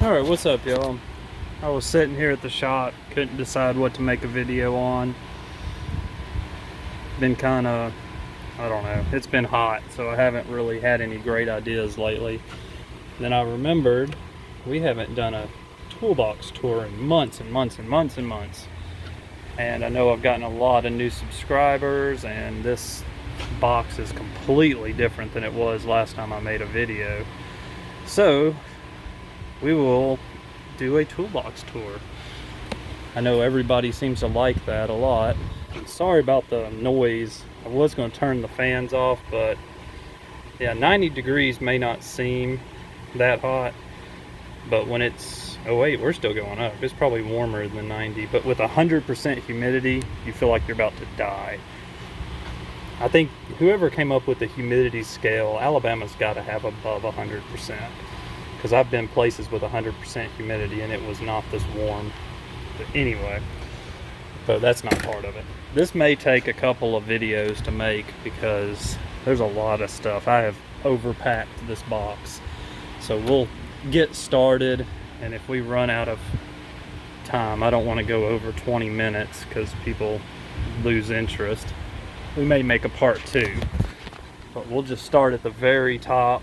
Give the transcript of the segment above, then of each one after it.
Alright, what's up, y'all? I was sitting here at the shop, couldn't decide what to make a video on. Been kind of, I don't know, it's been hot, so I haven't really had any great ideas lately. Then I remembered we haven't done a toolbox tour in months and months and months and months. And I know I've gotten a lot of new subscribers, and this box is completely different than it was last time I made a video. So we will do a toolbox tour. I know everybody seems to like that a lot. I'm sorry about the noise. I was going to turn the fans off, but yeah, 90 degrees may not seem that hot, but when it's, oh wait, we're still going up. It's probably warmer than 90, but with 100% humidity, you feel like you're about to die. I think whoever came up with the humidity scale, Alabama's got to have above 100%. Because I've been places with 100% humidity and it was not this warm. But anyway, so that's not part of it. This may take a couple of videos to make because there's a lot of stuff. I have overpacked this box. So we'll get started, and if we run out of time, I don't want to go over 20 minutes because people lose interest. We may make a part 2, but we'll just start at the very top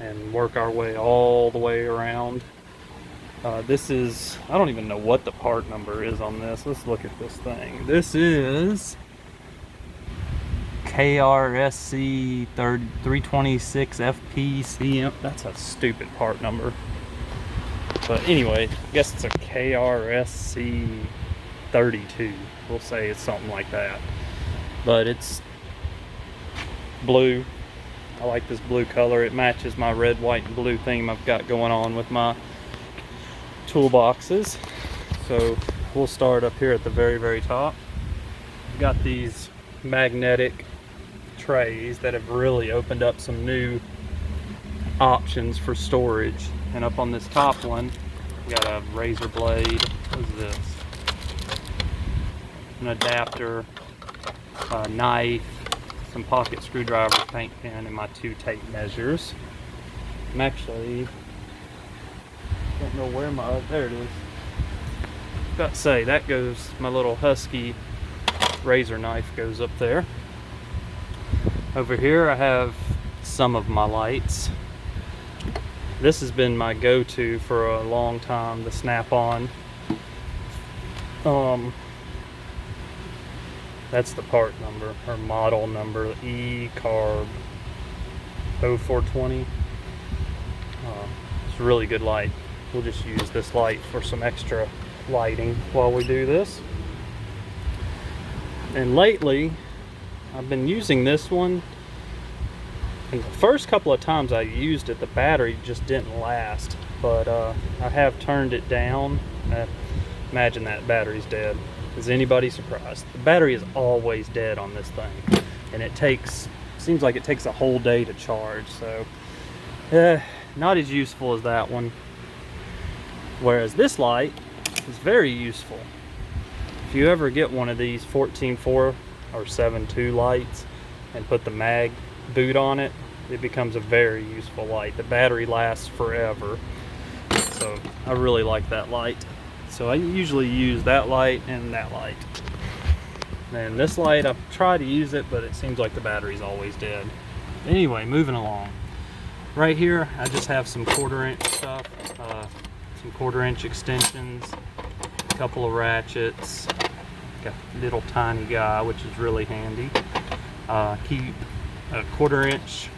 and work our way all the way around. This is, I don't even know what the part number is on this. Let's look at this thing. This is KRSC 326 FPCM. That's a stupid part number. But anyway, I guess it's a KRSC 32. We'll say it's something like that. But it's blue. I like this blue color. It matches my red, white, and blue theme I've got going on with my toolboxes. So we'll start up here at the very, very top. We've got these magnetic trays that have really opened up some new options for storage. And up on this top one, we got a razor blade. What is this? An adapter, a knife, some pocket screwdriver, paint pen, and my 2 tape measures. I'm actually, don't know where my, there it is. About to say, that goes, my little Husky razor knife goes up there. Over here I have some of my lights. This has been my go-to for a long time, the Snap-on. That's the part number, or model number, E-Carb 0420. It's a really good light. We'll just use this light for some extra lighting while we do this. And lately, I've been using this one. And the first couple of times I used it, the battery just didn't last. But I have turned it down. Imagine that battery's dead. Is anybody surprised? The battery is always dead on this thing, and it seems like it takes a whole day to charge, so not as useful as that one. Whereas this light is very useful. If you ever get one of these 14.4 or 7.2 lights and put the mag boot on it, it becomes a very useful light. The battery lasts forever, so I really like that light. So I usually use that light and that light. And this light, I've tried to use it, but it seems like the battery's always dead. Anyway, moving along. Right here, I just have some 1/4-inch stuff, some 1/4-inch extensions, a couple of ratchets, got a little tiny guy, which is really handy. Keep a 1/4-inch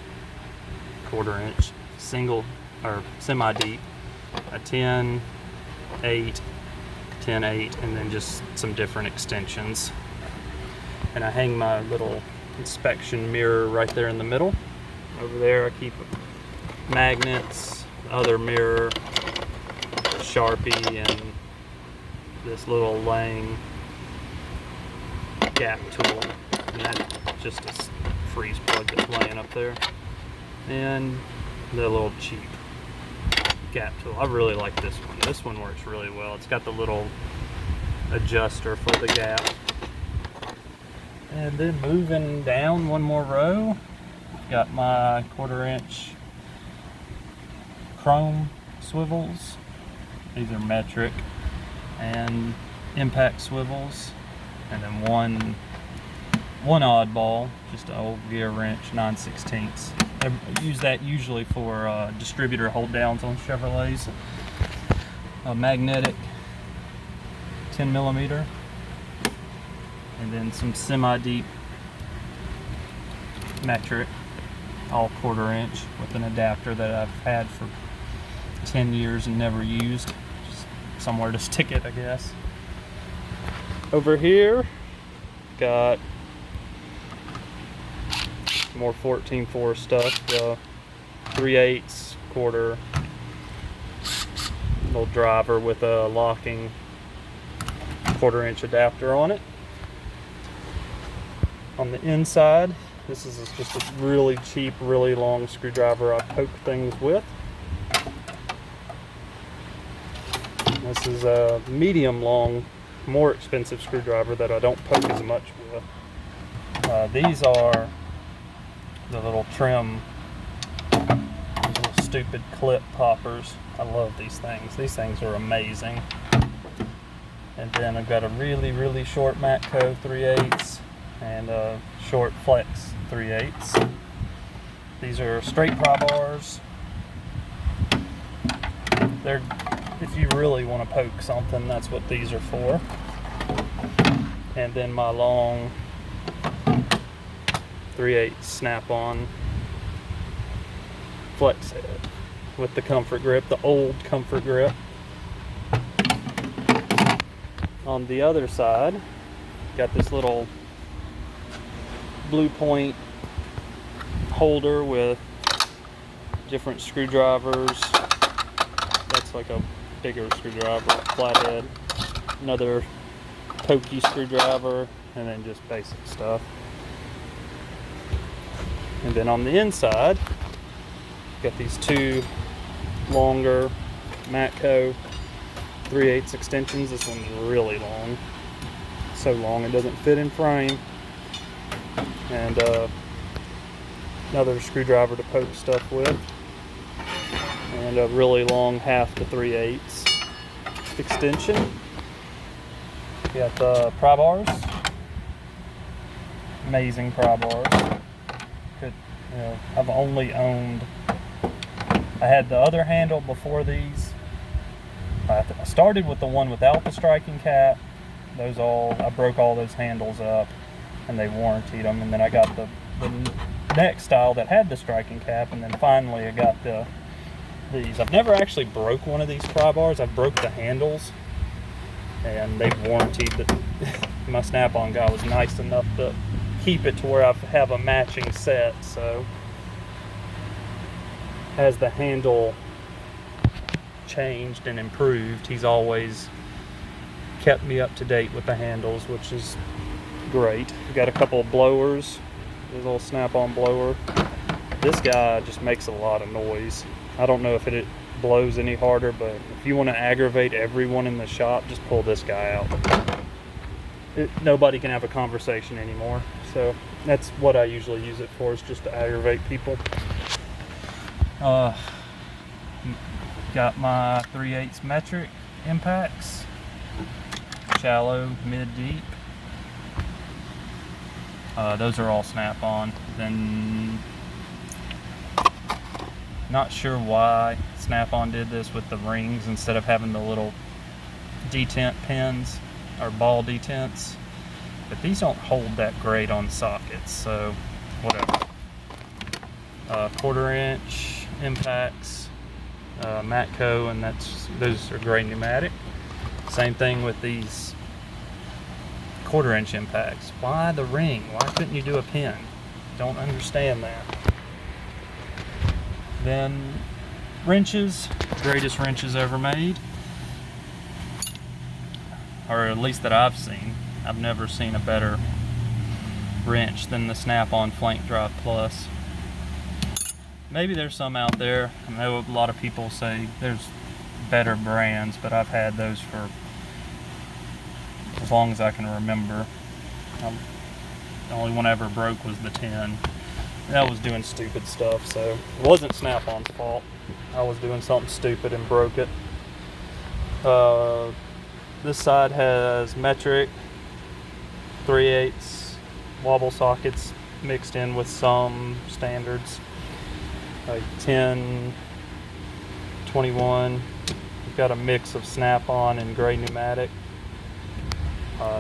single or semi-deep, a 10/8, 10/8, and then just some different extensions. And I hang my little inspection mirror right there in the middle. Over there I keep magnets, other mirror, Sharpie, and this little Lang gap tool. And that's just a freeze plug that's laying up there. And the little cheap gap tool. I really like this one. This one works really well. It's got the little adjuster for the gap. And then moving down one more row, got my 1/4-inch chrome swivels. These are metric, and impact swivels, and then one oddball, just an old gear wrench, 9/16. I use that usually for distributor hold downs on Chevrolets. A magnetic 10mm, and then some semi-deep metric, all 1/4 inch, with an adapter that I've had for 10 years and never used. Just somewhere to stick it, I guess. Over here, got more 14-4 stuff, 3/8, 1/4, little driver with a locking 1/4 inch adapter on it. On the inside, this is just a really cheap, really long screwdriver I poke things with. This is a medium long, more expensive screwdriver that I don't poke as much with. These are the little trim, these little stupid clip poppers. I love these things. These things are amazing. And then I've got a really, really short Matco 3/8 and a short flex 3/8. These are straight pry bars. They're, if you really want to poke something, that's what these are for. And then my long 3/8 snap-on flex head with the comfort grip, the old comfort grip. On the other side, got this little blue point holder with different screwdrivers. That's like a bigger screwdriver, flathead. Another pokey screwdriver, and then just basic stuff. And then on the inside, got these two longer Matco 3/8 extensions. This one's really long, so long it doesn't fit in frame. And another screwdriver to poke stuff with, and a really long 1/2 to 3/8 extension. Got the Pry Bars, amazing Pry Bars. I've only owned, I had the other handle before these. I started with the one without the striking cap. I broke all those handles up and they warrantied them, and then I got the next style that had the striking cap, and then finally I got these. I've never actually broke one of these Pry Bars. I've broke the handles, and they've warrantied that. My snap-on guy was nice enough to keep it to where I have a matching set, so as the handle changed and improved, he's always kept me up to date with the handles, which is great. We got a couple of blowers. There's a little snap-on blower. This guy just makes a lot of noise. I don't know if it blows any harder, but if you want to aggravate everyone in the shop, just pull this guy out. Nobody can have a conversation anymore. So that's what I usually use it for, is just to aggravate people. Got my 3/8 metric impacts, shallow, mid, deep. Those are all snap-on. Then, not sure why Snap-on did this with the rings instead of having the little detent pins or ball detents, but these don't hold that great on sockets, so whatever. 1/4 inch impacts, Matco, and those are great pneumatic. Same thing with these 1/4 inch impacts. Why the ring? Why couldn't you do a pin? Don't understand that. Then wrenches, greatest wrenches ever made, or at least that I've seen. I've never seen a better wrench than the Snap-on Flank Drive Plus. Maybe there's some out there. I know a lot of people say there's better brands, but I've had those for as long as I can remember. The only one I ever broke was the 10. That was doing stupid stuff, so it wasn't Snap-on's fault. I was doing something stupid and broke it. This side has metric 3/8 wobble sockets mixed in with some standards, like 10, 21. We've got a mix of snap-on and gray pneumatic.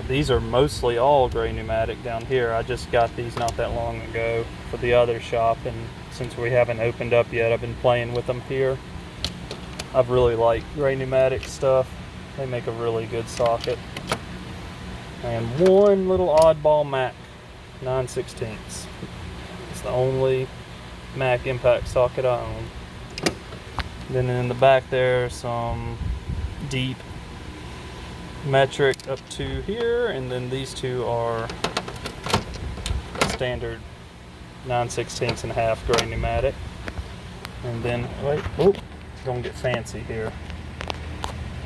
These are mostly all gray pneumatic down here. I just got these not that long ago for the other shop, and since we haven't opened up yet, I've been playing with them here. I've really liked gray pneumatic stuff. They make a really good socket. And one little oddball Mac 9/16. It's the only Mac impact socket I own. Then in the back there, some deep metric up to here, and then these two are standard 9/16 and a half gray pneumatic. And then, wait, oh, gonna get fancy here.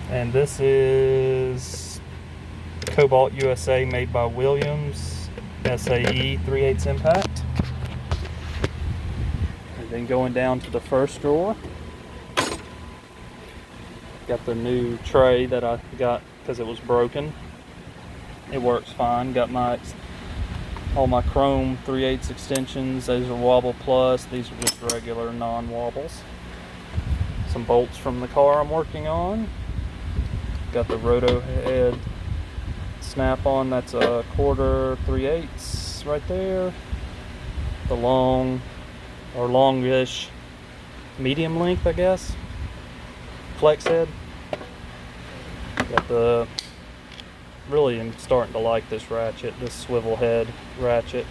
And this is Cobalt USA, made by Williams, SAE 3/8 impact. And then going down to the first drawer, got the new tray that I got because it was broken. It works fine. Got all my chrome 3/8 extensions. Those are Wobble Plus. These are just regular non-wobbles. Some bolts from the car I'm working on. Got the roto head snap-on. That's a 1/4 3/8 right there. The long or longish medium length, I guess, flex head. Got the, really am starting to like this ratchet, this swivel head ratchet.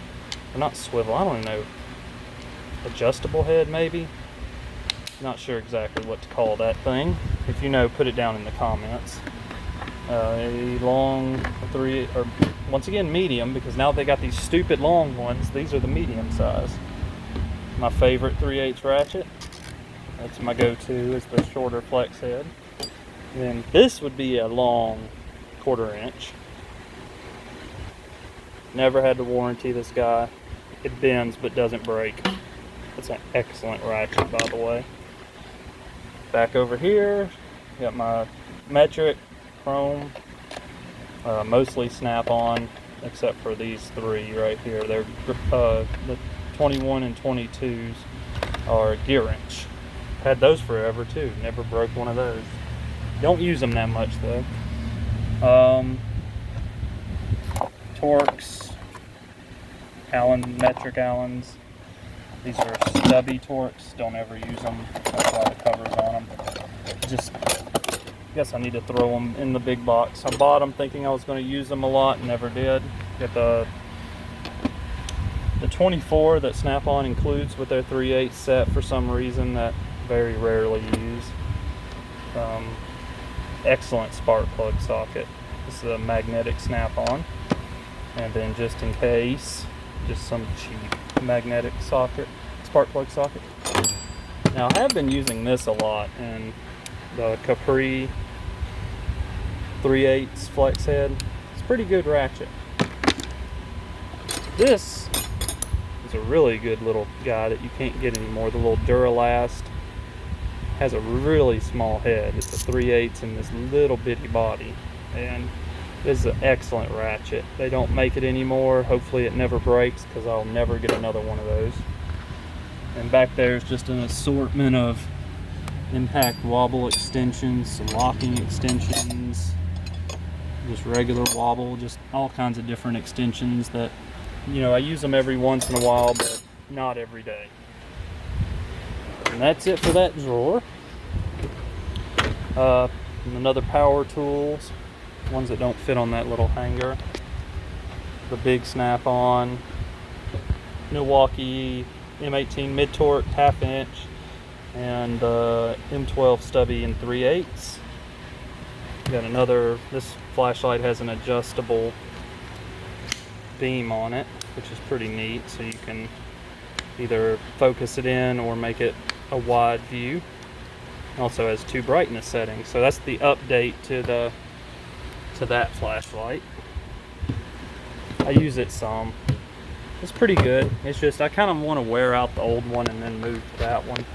Or not swivel, I don't even know. Adjustable head maybe? Not sure exactly what to call that thing. If you know, put it down in the comments. A long 3, or once again medium, because now they got these stupid long ones. These are the medium size. My favorite 3/8 ratchet. That's my go-to, is the shorter flex head. Then this would be a long 1/4 inch. Never had to warranty this guy. It bends but doesn't break. It's an excellent ratchet, by the way. Back over here, got my metric chrome, mostly snap-on, except for these three right here. They're the 21 and 22s are gear wrench. Had those forever too. Never broke one of those. Don't use them that much though. Torques, metric Allens. These are stubby Torques. Don't ever use them. That's why the cover's on them. Just, I guess I need to throw them in the big box. I bought them thinking I was going to use them a lot and never did. Got the 24 that Snap-on includes with their 3/8 set for some reason that very rarely use. Excellent spark plug socket. This is a magnetic snap-on. And then just in case, just some cheap magnetic socket, spark plug socket. Now I have been using this a lot in the Capri 3/8 flex head. It's a pretty good ratchet. This is a really good little guy that you can't get anymore. The little Duralast has a really small head. It's a 3/8 in this little bitty body, and this is an excellent ratchet. They don't make it anymore. Hopefully it never breaks, because I'll never get another one of those. And back there is just an assortment of impact wobble extensions, some locking extensions, just regular wobble, just all kinds of different extensions that, you know, I use them every once in a while, but not every day. And that's it for that drawer. Another power tools, ones that don't fit on that little hanger. The big snap-on, Milwaukee M18 mid-torque 1/2 inch, and M12 stubby in 3/8. Got another, this flashlight has an adjustable beam on it, which is pretty neat, so you can either focus it in or make it a wide view. Also has 2 brightness settings, so that's the update to that flashlight. I use it some. It's pretty good. It's just I kind of want to wear out the old one and then move to that one.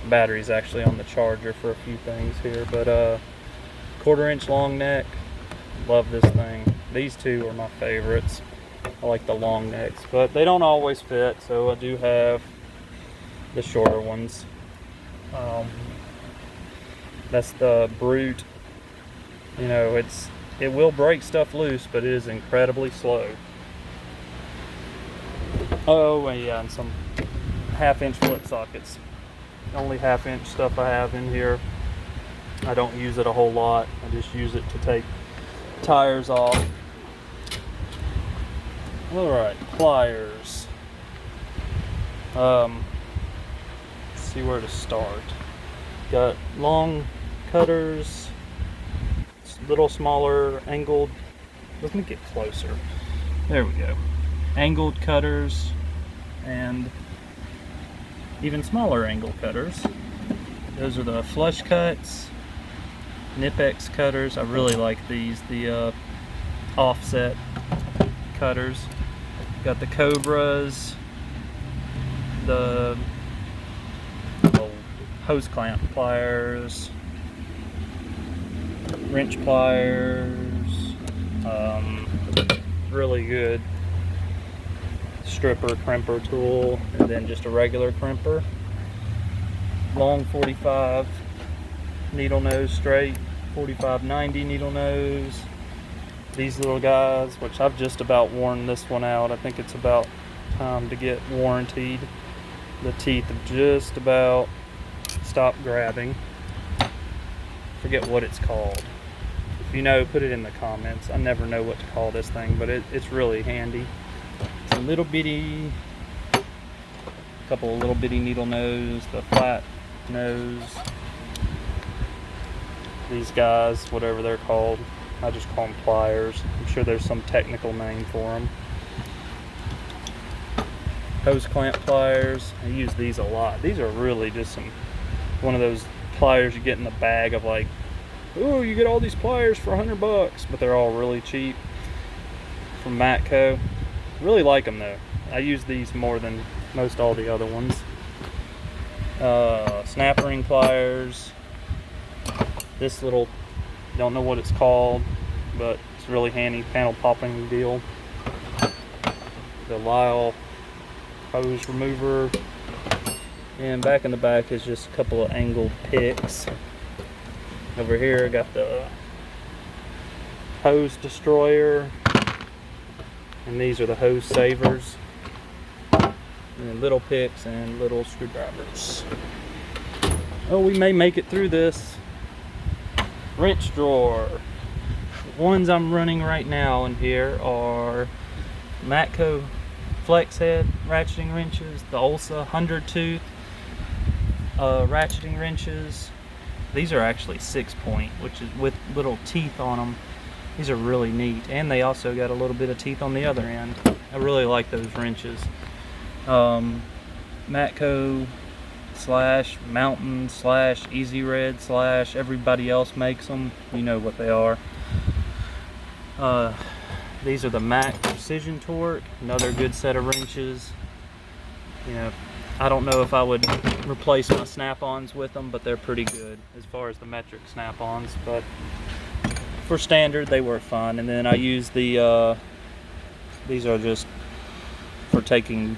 Battery's actually on the charger for a few things here, but 1/4-inch long neck. Love this thing. These two are my favorites. I like the long necks, but they don't always fit, so I do have the shorter ones. That's the Brute. You know, it will break stuff loose, but it is incredibly slow. Oh, yeah, and some 1/2-inch flip sockets. Only 1/2-inch stuff I have in here. I don't use it a whole lot. I just use it to take tires off. Alright, pliers. Let's see where to start. Got long cutters, little smaller angled. Let me get closer. There we go. Angled cutters and even smaller angle cutters. Those are the flush cuts, Nipex cutters. I really like these, the offset cutters. Got the Cobras, the hose clamp pliers, wrench pliers, really good stripper crimper tool, and then just a regular crimper. Long 45 needle nose straight, 45/90 needle nose. These little guys, which I've just about worn this one out. I think it's about time to get warrantied. The teeth have just about stopped grabbing. Forget what it's called. If you know, put it in the comments. I never know what to call this thing, but it's really handy. It's a little bitty, couple of little bitty needle nose, the flat nose. These guys, whatever they're called, I just call them pliers. I'm sure there's some technical name for them. Hose clamp pliers. I use these a lot. These are really just one of those pliers you get in the bag of like, oh, you get all these pliers for $100, but they're all really cheap. From Matco. Really like them though. I use these more than most all the other ones. Snap ring pliers. This little, don't know what it's called, but it's a really handy panel popping deal. The Lyle hose remover. And back in the back is just a couple of angled picks. Over here I got the hose destroyer, and these are the hose savers, and then little picks and little screwdrivers. Oh, we may make it through this. Wrench drawer. The ones I'm running right now in here are Matco flex head ratcheting wrenches, the Olsa 100 tooth ratcheting wrenches. These are actually 6-point, which is with little teeth on them. These are really neat, and they also got a little bit of teeth on the other end. I really like those wrenches. Matco / Mountain / Easy Red / everybody else makes them. You know what they are. These are the Mac Precision Torque, another good set of wrenches. You know, I don't know if I would replace my snap-ons with them, but they're pretty good as far as the metric snap-ons. But for standard, they work fine. And then I use the these are just for taking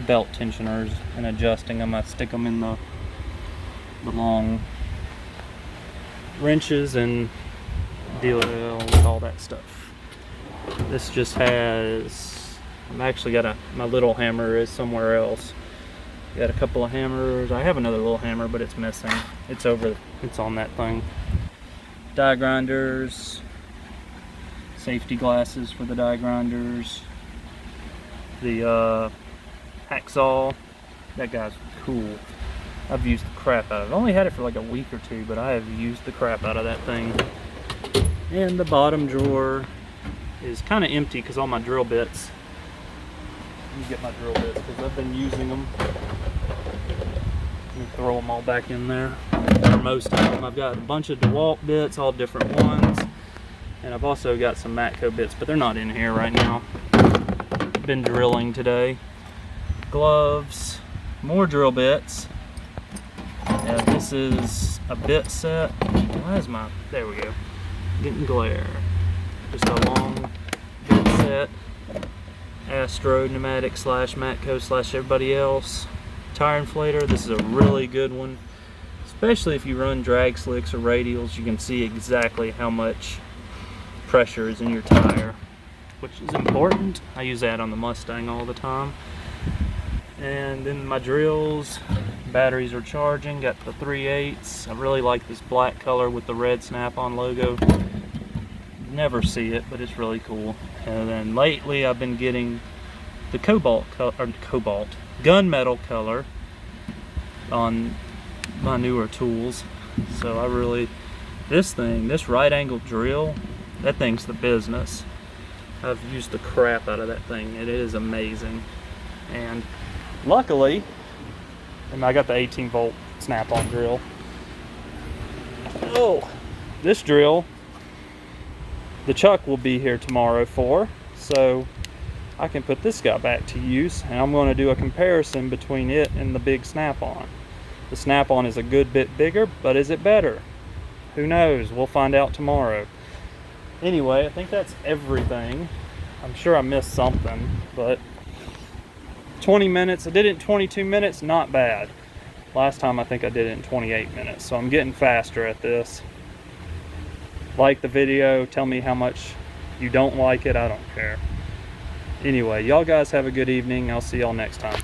belt tensioners and adjusting them. I stick them in the long wrenches and deal with all that stuff. This just has, I've actually got my little hammer is somewhere else. Got a couple of hammers. I have another little hammer, but it's missing. It's on that thing. Die grinders, safety glasses for the die grinders, the Hacksaw. That guy's cool. I've used the crap out of it. I've only had it for like a week or two, but I have used the crap out of that thing. And the bottom drawer is kind of empty because all my drill bits. Let me get my drill bits because I've been using them. Let me throw them all back in there. For most of them, I've got a bunch of DeWalt bits, all different ones. And I've also got some Matco bits, but they're not in here right now. Been drilling today. Gloves, more drill bits. This is a bit set. Why is my, there we go, getting glare. Just a long bit set. Astro pneumatic slash Matco slash everybody else. Tire inflator, this is a really good one. Especially if you run drag slicks or radials, you can see exactly how much pressure is in your tire, which is important. I use that on the Mustang all the time. And then my drills, batteries are charging, got the 3/8. I really like this black color with the red Snap-on logo. Never see it, but it's really cool. And then lately I've been getting the gunmetal color on my newer tools. So I really, this right angle drill, that thing's the business. I've used the crap out of that thing. It is amazing. And luckily, I got the 18-volt Snap-on drill. Oh, this drill, the chuck will be here tomorrow for, so I can put this guy back to use, and I'm going to do a comparison between it and the big Snap-on. The Snap-on is a good bit bigger, but is it better? Who knows? We'll find out tomorrow. Anyway, I think that's everything. I'm sure I missed something, but 20 minutes. I did it in 22 minutes, not bad. Last time I think I did it in 28 minutes, so I'm getting faster at this. Like the video, tell me how much you don't like it, I don't care. Anyway, y'all guys have a good evening. I'll see y'all next time.